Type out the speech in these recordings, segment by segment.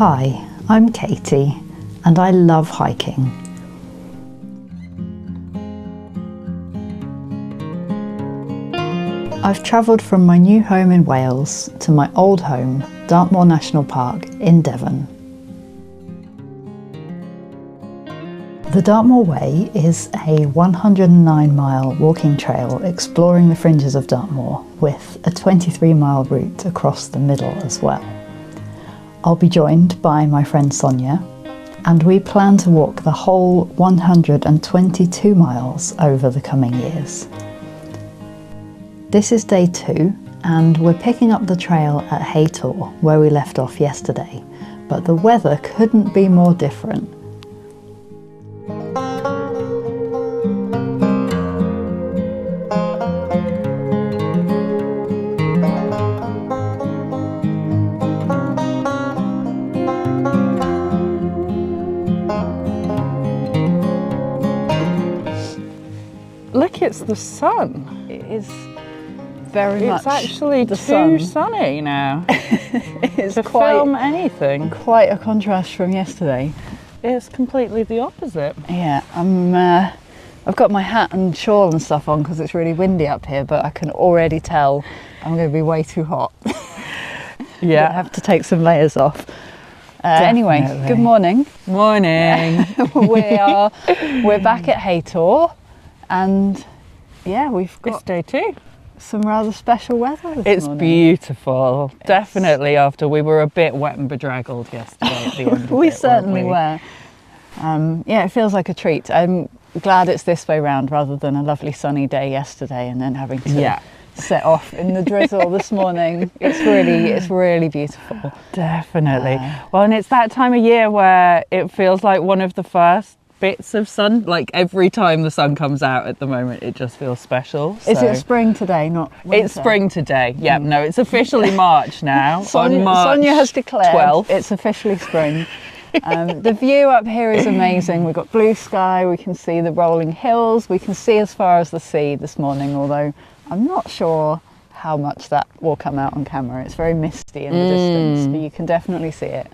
Hi, I'm Katie, and I love hiking. I've travelled from my new home in Wales to my old home, Dartmoor National Park in Devon. The Dartmoor Way is a 109-mile walking trail exploring the fringes of Dartmoor with a 23-mile route across the middle as well. I'll be joined by my friend Sonja, and we plan to walk the whole 122 miles over the coming years. This is day 2, and we're picking up the trail at Haytor, where we left off yesterday, but the weather couldn't be more different. Look, it's the sun. It is very much. It's actually too sunny now. It's to film anything. Quite a contrast from yesterday. It's completely the opposite. Yeah, I've got my hat and shawl and stuff on because it's really windy up here, but I can already tell I'm going to be way too hot. Yeah, I have to take some layers off. Anyway, good morning. Morning. We're back at Haytor. And yeah, we've got it's day 2. Some rather special weather this morning. Beautiful. Yes. Definitely after we were a bit wet and bedraggled yesterday at the end of we it, certainly weren't were. Yeah, it feels like a treat. I'm glad it's this way round rather than a lovely sunny day yesterday and then having to set off in the drizzle this morning. It's really beautiful. Definitely. Well, and it's that time of year where it feels like one of the first bits of sun, like every time the sun comes out at the moment it just feels special. Is it spring today, not winter? It's spring today, yeah. No, it's officially March now. Sonja, on March Sonja has declared 12th. It's officially spring. The view up here is amazing. We've got blue sky, we can see the rolling hills, we can see as far as the sea this morning, although I'm not sure how much that will come out on camera. It's very misty in the distance, but you can definitely see it.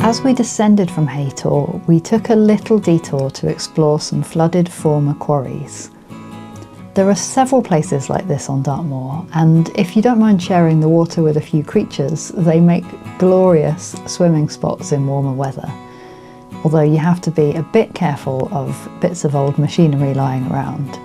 As we descended from Haytor, we took a little detour to explore some flooded former quarries. There are several places like this on Dartmoor, and if you don't mind sharing the water with a few creatures, they make glorious swimming spots in warmer weather. Although you have to be a bit careful of bits of old machinery lying around.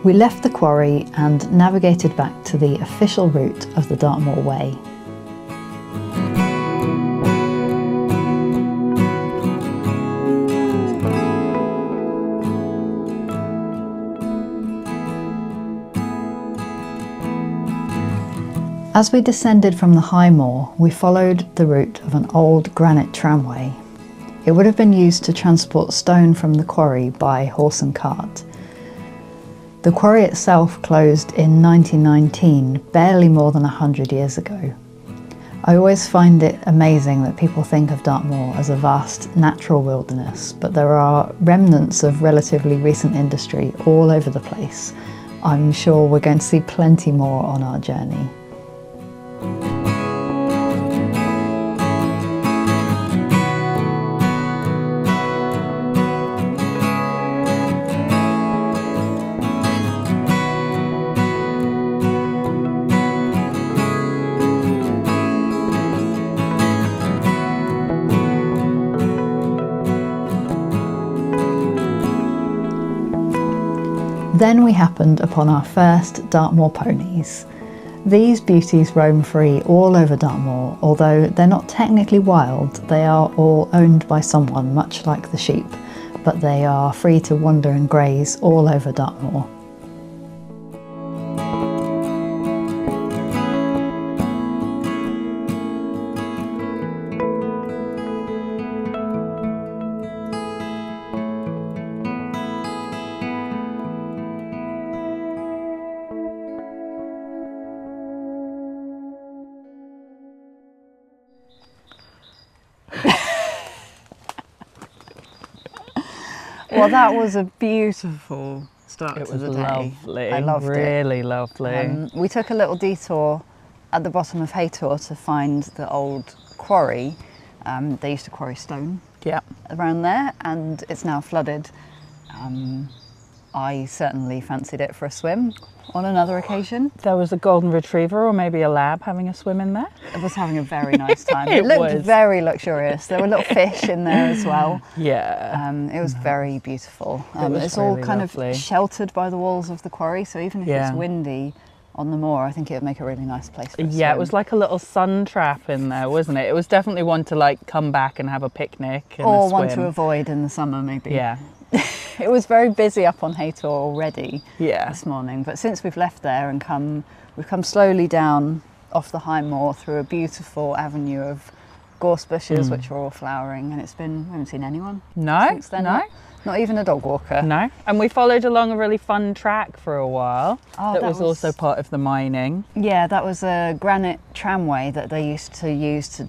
We left the quarry and navigated back to the official route of the Dartmoor Way. As we descended from the high moor, we followed the route of an old granite tramway. It would have been used to transport stone from the quarry by horse and cart. The quarry itself closed in 1919, barely more than 100 years ago. I always find it amazing that people think of Dartmoor as a vast natural wilderness, but there are remnants of relatively recent industry all over the place, I'm sure we're going to see plenty more on our journey. Then we happened upon our first Dartmoor ponies. These beauties roam free all over Dartmoor, although they're not technically wild, they are all owned by someone, much like the sheep, but they are free to wander and graze all over Dartmoor. Well, that was a beautiful start to the day. Lovely. I loved it. Really lovely. We took a little detour at the bottom of Haytor to find the old quarry. They used to quarry stone around there, and it's now flooded. I certainly fancied it for a swim on another occasion. There was a golden retriever or maybe a lab having a swim in there. It was having a very nice time. It looked very luxurious. There were little fish in there as well. Yeah. It was very beautiful. It's really all kind lovely. of sheltered by the walls of the quarry, so even if it's windy on the moor, I think it would make a really nice place for a swim. It was like a little sun trap in there, wasn't it? It was definitely one to like come back and have a picnic and or a swim. one to avoid in the summer, maybe. Yeah. It was very busy up on Haytor already Yeah. this morning, but since we've left there and we've come slowly down off the high moor through a beautiful avenue of gorse bushes which are all flowering, and we haven't seen anyone since then. Not even a dog walker. No. And we followed along a really fun track for a while. Oh, that was also part of the mining. Yeah, that was a granite tramway that they used to use to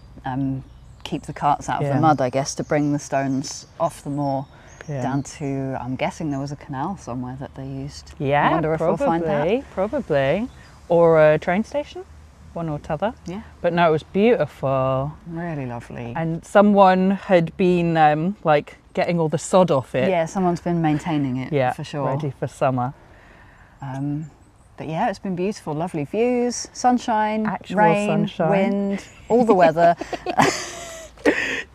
keep the carts out of the mud, I guess, to bring the stones off the moor. Down to, I'm guessing there was a canal somewhere that they used. Yeah, I wonder if we'll find that. Probably. Or a train station, one or t'other. Yeah. But no, it was beautiful. Really lovely. And someone had been like getting all the sod off it. Yeah, someone's been maintaining it for sure. Ready for summer. But yeah, it's been beautiful, lovely views, sunshine, Actual rain, sunshine. Wind, all the weather.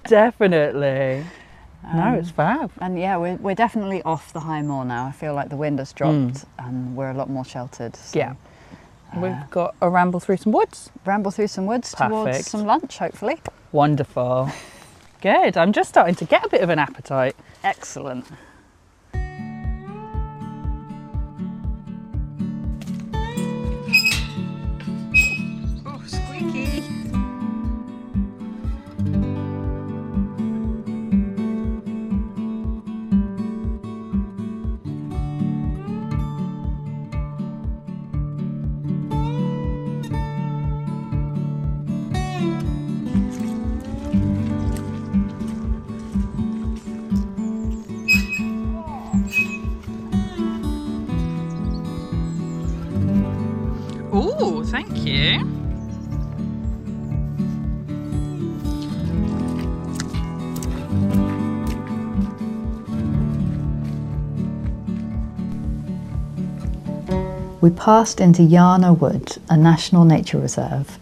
Definitely. No, it's fab. And yeah, we're definitely off the high moor now. I feel like the wind has dropped and we're a lot more sheltered. So, Yeah. We've got a ramble through some woods. Ramble through some woods towards Perfect. some lunch, hopefully. Wonderful. Good. I'm just starting to get a bit of an appetite. Excellent. Oh, squeaky. Oh, thank you. We passed into Yarner Wood, a national nature reserve.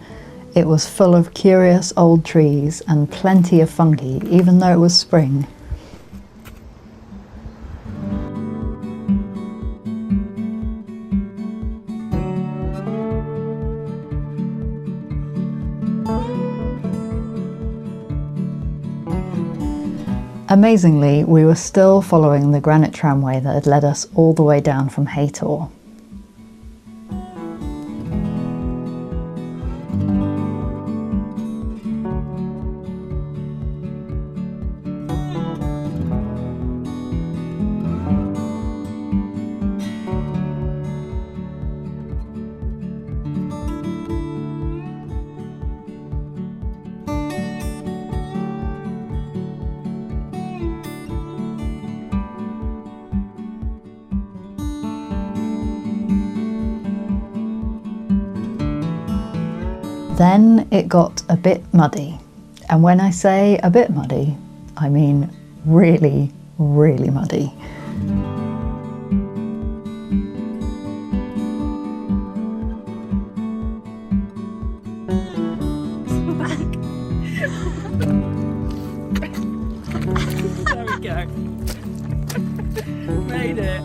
It was full of curious old trees and plenty of fungi, even though it was spring. Amazingly, we were still following the granite tramway that had led us all the way down from Haytor. Then it got a bit muddy. And when I say a bit muddy, I mean really, really muddy. There we go. Made it.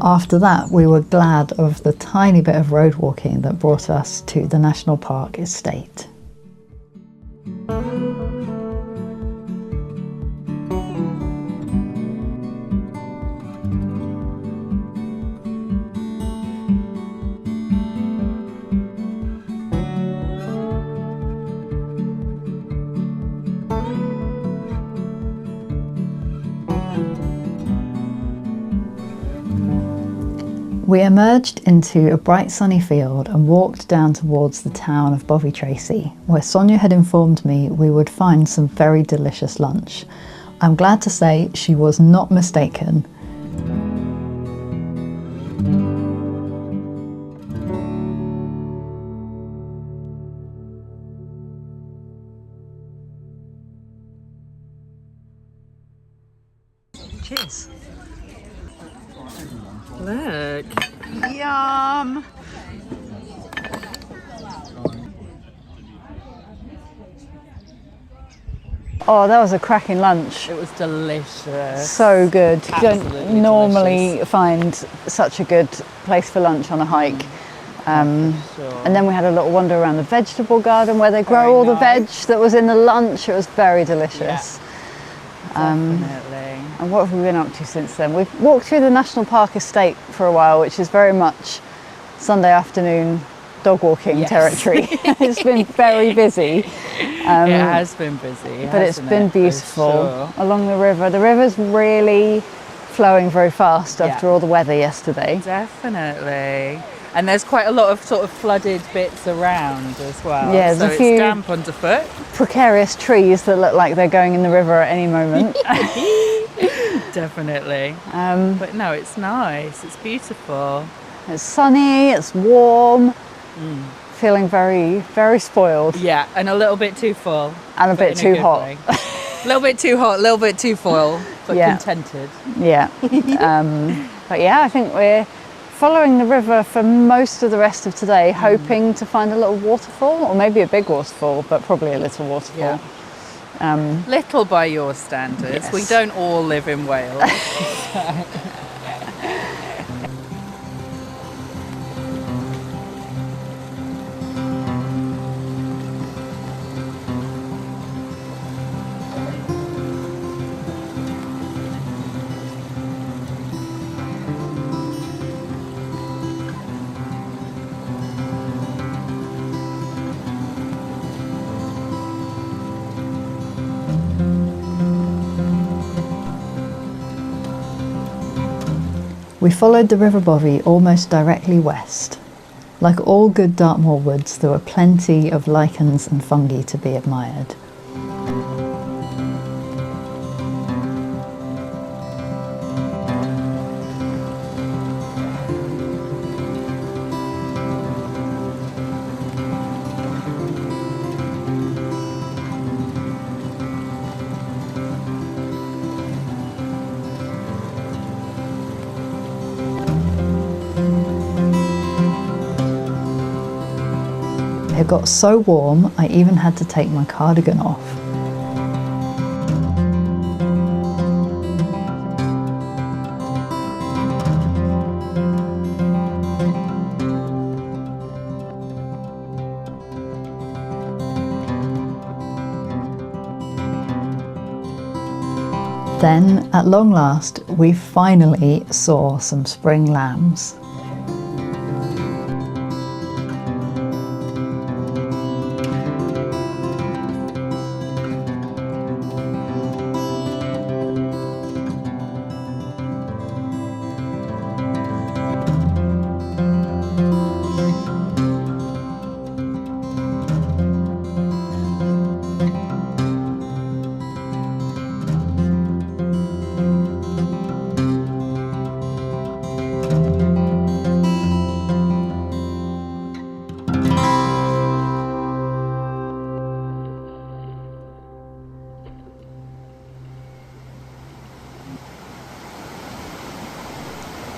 After that, we were glad of the tiny bit of road walking that brought us to the National Park estate. We emerged into a bright sunny field and walked down towards the town of Bovey Tracy, where Sonja had informed me we would find some very delicious lunch. I'm glad to say she was not mistaken. Cheers. Look. Yum! Oh, that was a cracking lunch. It was delicious. So good. You Absolutely don't normally delicious. find such a good place for lunch on a hike. Sure. And then we had a little wander around the vegetable garden where they grow Very all the veg nice. that was in the lunch. It was very delicious. Definitely. And what have we been up to since then? We've walked through the National Park estate for a while, which is very much Sunday afternoon dog walking Yes. territory. It's been very busy. It has been busy, But it's hasn't been it? For beautiful sure. along the river. The river's really flowing very fast after Yeah. all the weather yesterday. Definitely. And there's quite a lot of sort of flooded bits around as well. Yeah, there's so a it's few- damp underfoot. Precarious trees that look like they're going in the river at any moment. Definitely. But no, it's nice. It's beautiful. It's sunny, it's warm, feeling very, very spoiled Yeah, and a little bit too full. and a but bit in too good hot. way. A little bit too hot, a little bit too full, but Yeah. contented. Yeah. But yeah, I think we're following the river for most of the rest of today, hoping to find a little waterfall, or maybe a big waterfall, but probably a little waterfall. Little by your standards. Yes. We don't all live in Wales. We followed the River Bovey almost directly west. Like all good Dartmoor woods, there were plenty of lichens and fungi to be admired. It got so warm, I even had to take my cardigan off. Then, at long last, we finally saw some spring lambs.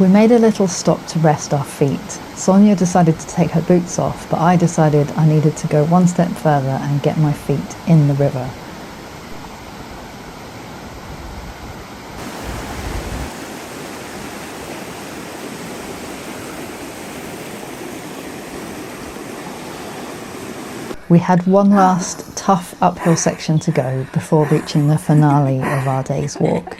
We made a little stop to rest our feet. Sonja decided to take her boots off, but I decided I needed to go one step further and get my feet in the river. We had one last tough uphill section to go before reaching the finale of our day's walk.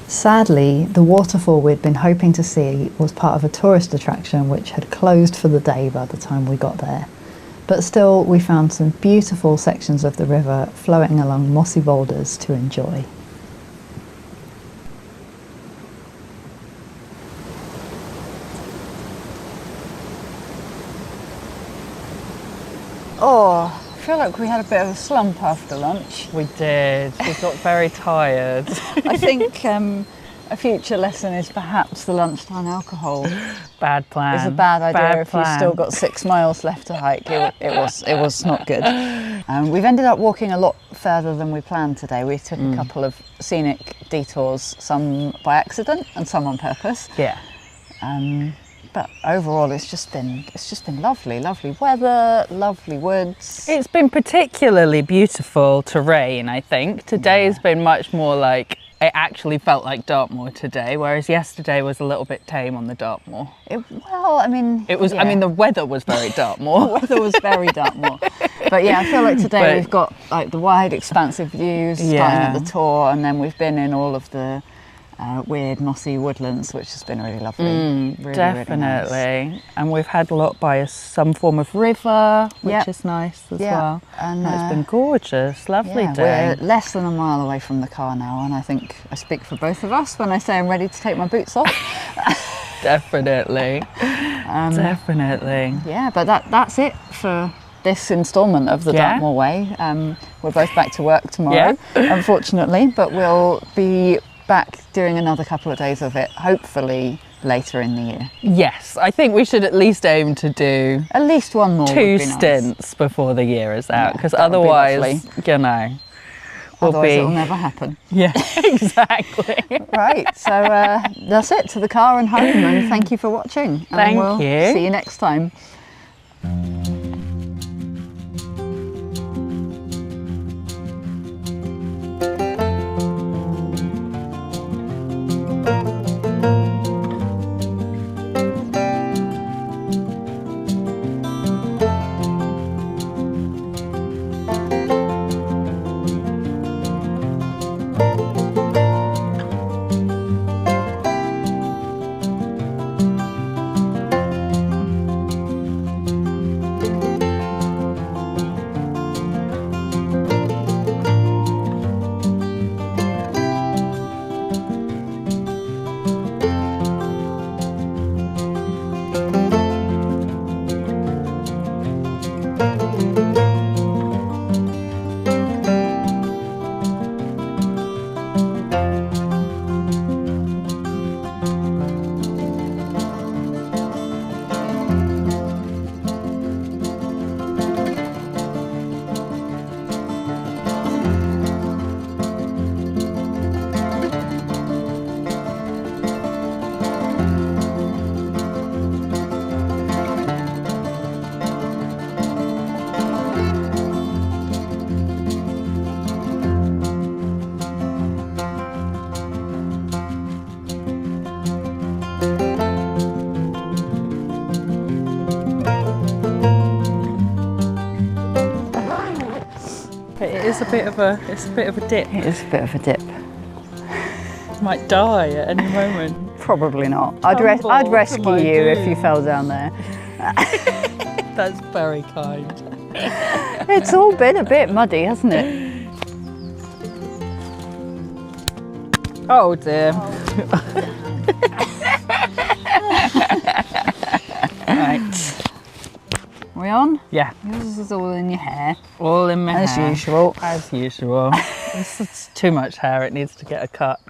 Sadly, the waterfall we'd been hoping to see was part of a tourist attraction which had closed for the day by the time we got there. But still, we found some beautiful sections of the river flowing along mossy boulders to enjoy. Oh, I feel like we had a bit of a slump after lunch. We did. We got very tired. I think a future lesson is perhaps the lunchtime alcohol. Bad plan. It's a bad idea Bad if plan. you've still got 6 miles left to hike. It was not good. We've ended up walking a lot further than we planned today. We took a couple of scenic detours, some by accident and some on purpose. Yeah. But overall, it's just been lovely weather, lovely woods. It's been particularly beautiful terrain, I think. Today's been much more like, it actually felt like Dartmoor today, whereas yesterday was a little bit tame on the Dartmoor. It was. I mean, the weather was very Dartmoor. The weather was very Dartmoor. But yeah, I feel like today we've got like the wide, expansive views starting at the tour, and then we've been in all of the weird mossy woodlands, which has been really lovely. Really, Definitely. really nice. And we've had a lot by some form of river, which is nice as well. And it's been gorgeous, lovely day. We're less than a mile away from the car now, and I think I speak for both of us when I say I'm ready to take my boots off. Definitely. Definitely. Yeah, but that's it for this instalment of the Dartmoor Way. We're both back to work tomorrow, unfortunately, but we'll be back doing another couple of days of it, hopefully later in the year. Yes, I think we should at least aim to do at least one more. 2 stints before the year is out, because otherwise, it'll never happen. Yeah, exactly. Right, so that's it, to the car and home, and thank you for watching. Thank you. See you next time. It's a bit of a dip. It is a bit of a dip. Might die at any moment. Probably not. I'd rescue you if you fell down there. That's very kind. It's all been a bit muddy, hasn't it? Oh dear. Right. We on? Yeah. Yours is all in your hair. All in my hair. As usual. As usual. It's too much hair, it needs to get a cut.